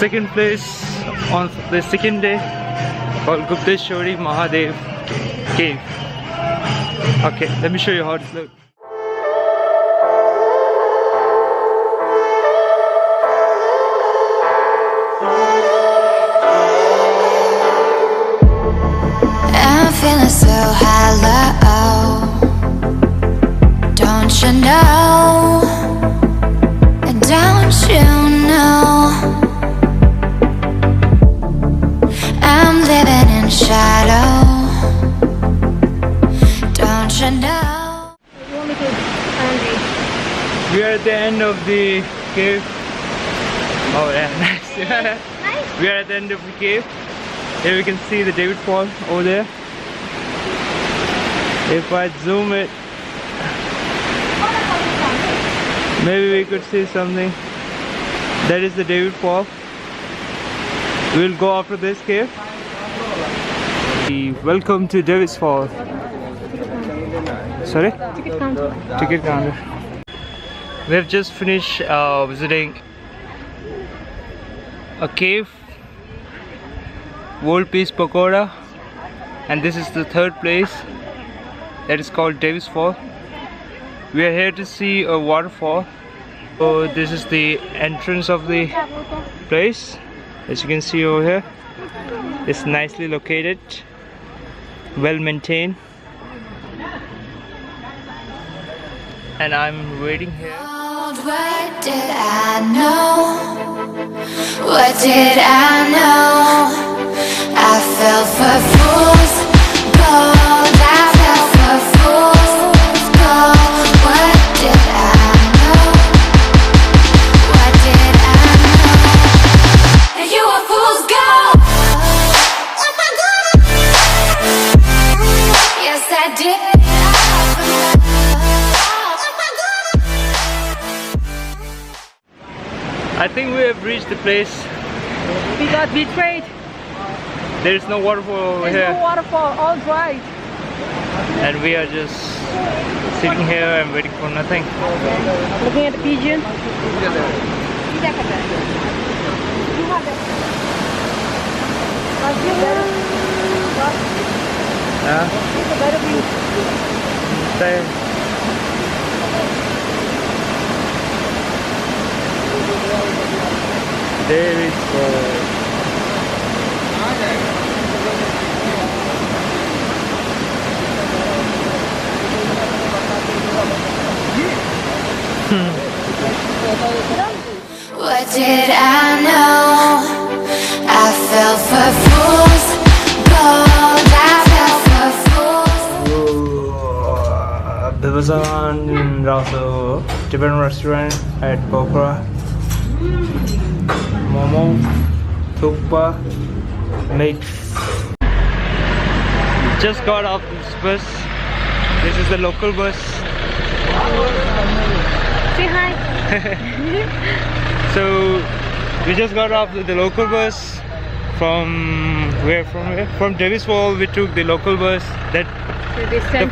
second place on the second day called Gupteshwari Mahadev Cave. Okay, let me show you how it looks. I'm feeling so hollow, don't you know? Don't you know? I'm living in shadow, don't you know? We are at the end of the cave. Oh yeah, nice. We are at the end of the cave. Here we can see the David Fall over there. If I zoom it, maybe we could see something. That is the David Fall. We'll go after this cave. Welcome to David's Fall. Sorry? Ticket counter. Ticket counter. We have just finished visiting a cave, World Peace Pokhara, and this is the third place that is called Davis Fall. We are here to see a waterfall. So this is the entrance of the place. As you can see over here, it's nicely located, well maintained, and I'm waiting here. What did I know? What did I know? I fell for fool's gold. I fell for fool's gold. What did I know? What did I know? And you were fool's gold. Oh my God. Yes, I did. I think we have reached the place. We got betrayed. There is no waterfall over There's here, no waterfall, all dry. and we are just sitting here and waiting for nothing. Looking at the pigeon. There is What did I know? I fell for fool's gold. I fell for fool's. Bibazan Raso Tibetan restaurant at Pokhara. Momo, Thukpa, mix. Just got off this bus. This is the local bus. Say hi. So we just got off the local bus from where? From Davis Fall. We took the local bus. The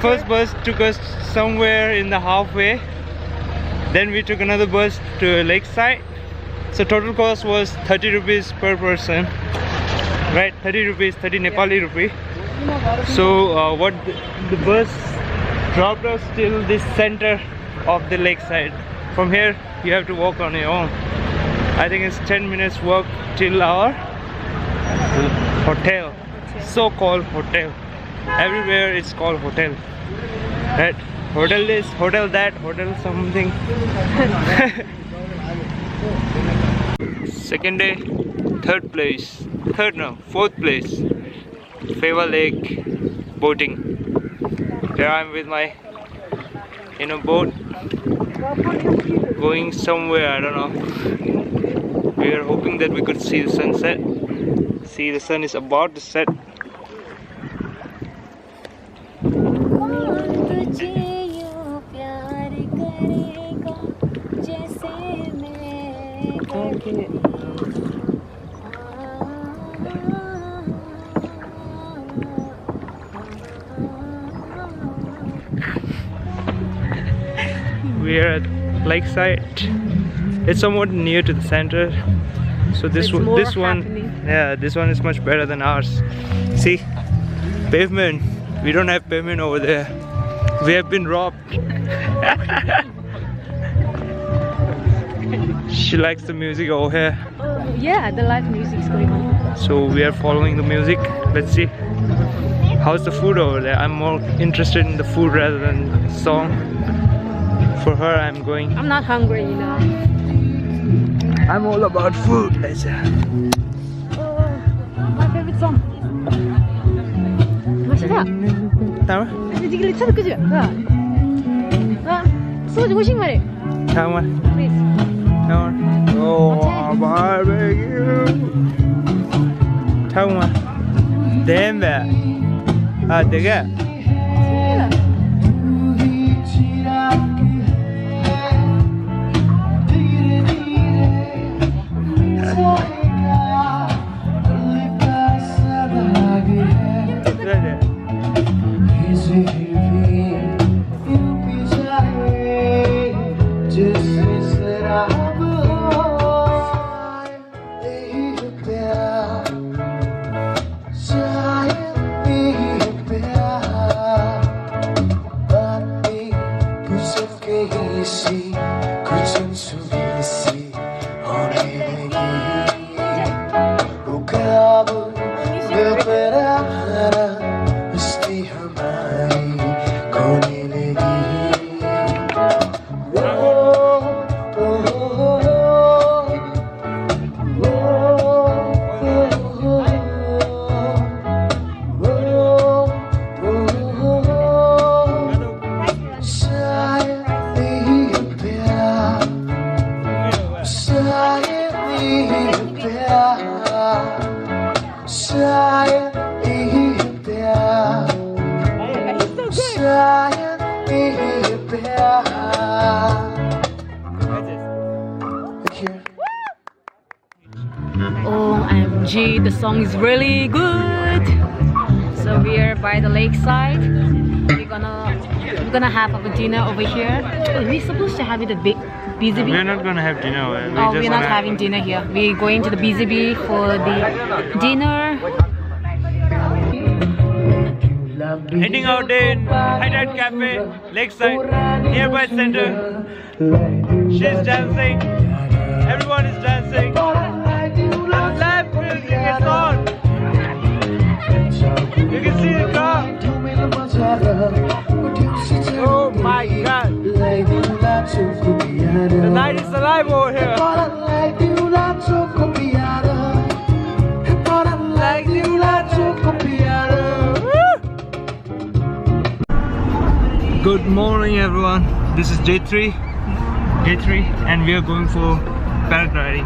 first bus took us somewhere in the halfway. Then we took another bus to lakeside. So total cost was 30 rupees per person, right? 30 rupees, 30 Nepali rupee. So what the bus dropped us till the center of the lakeside. From here you have to walk on your own. I think it's 10 minutes walk till our hotel, so-called hotel. Everywhere it's called hotel, right? Hotel this, hotel that, hotel something. Second day, fourth place, Feva Lake boating. Here I'm with my boat going somewhere, I don't know. We are hoping that we could see the sunset. See, the sun is about to set. We are at lakeside. It's somewhat near to the center, So this It's one, more this one, happening. yeah, this one is much better than ours. See, pavement. We don't have pavement over there. We have been robbed. She likes the music over here. Oh, yeah, the live music is going on. So we are following the music. Let's see. How's the food over there? I'm more interested in the food rather than the song. For her, I'm going. I'm not hungry, you know. I'm all about food. Oh, my favorite song. Masih tak? Tahu? Ada 3 liter ke je? Tak. So, washing balik. Tahu mah? Please. Tahu. Oh, barbecue. Tahu mah? Damn that. Ah, tiga. Yeah. OMG, the song is really good. So we are by the lakeside. We're gonna have a dinner over here. Oh, we're supposed to have it at BZB. We're not gonna have dinner. We're not having dinner here. We're going to the BZB for the dinner. Ending our day in High Tide Cafe, Lakeside, nearby center. She's dancing. Everyone is dancing. The live music is on. You can see the crowd. Oh my God! The night is alive over here. Good morning, everyone. This is day 3, and we are going for paragliding.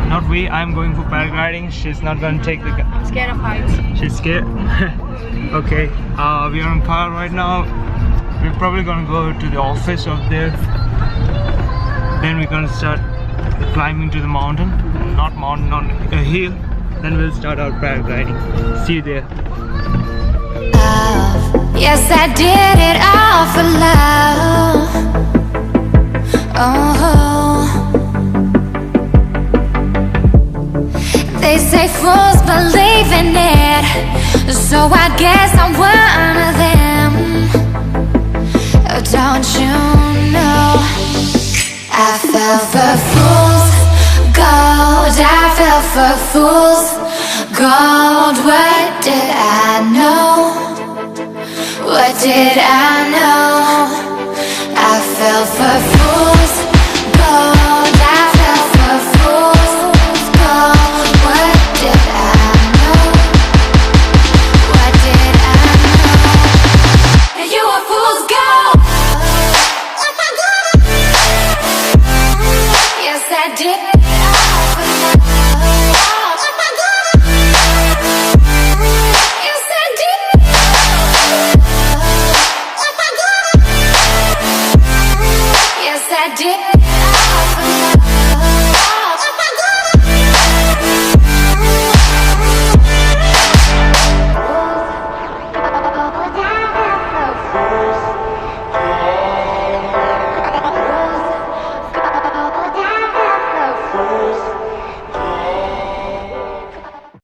Not we, I'm going for paragliding. She's not gonna take the gun. Scared of heights. She's scared. Okay, we are in car right now. We're probably gonna go to the office up there. Then we're gonna start climbing to the mountain. Not mountain, on a hill. Then we'll start our paragliding. See you there. Yes, I did it all for love. Oh, they say fools believe in it, so I guess I'm one of them. Oh, don't you know I fell for fool's gold. I fell for fool's gold. What did I know? What did I know? I fell for fool's gold. I fell for fool's gold. What did I know? What did I know? And you were fool's gold. Oh my God. Yes, I did it all for love. Oh my God. Yes, I did it. Yes, I did.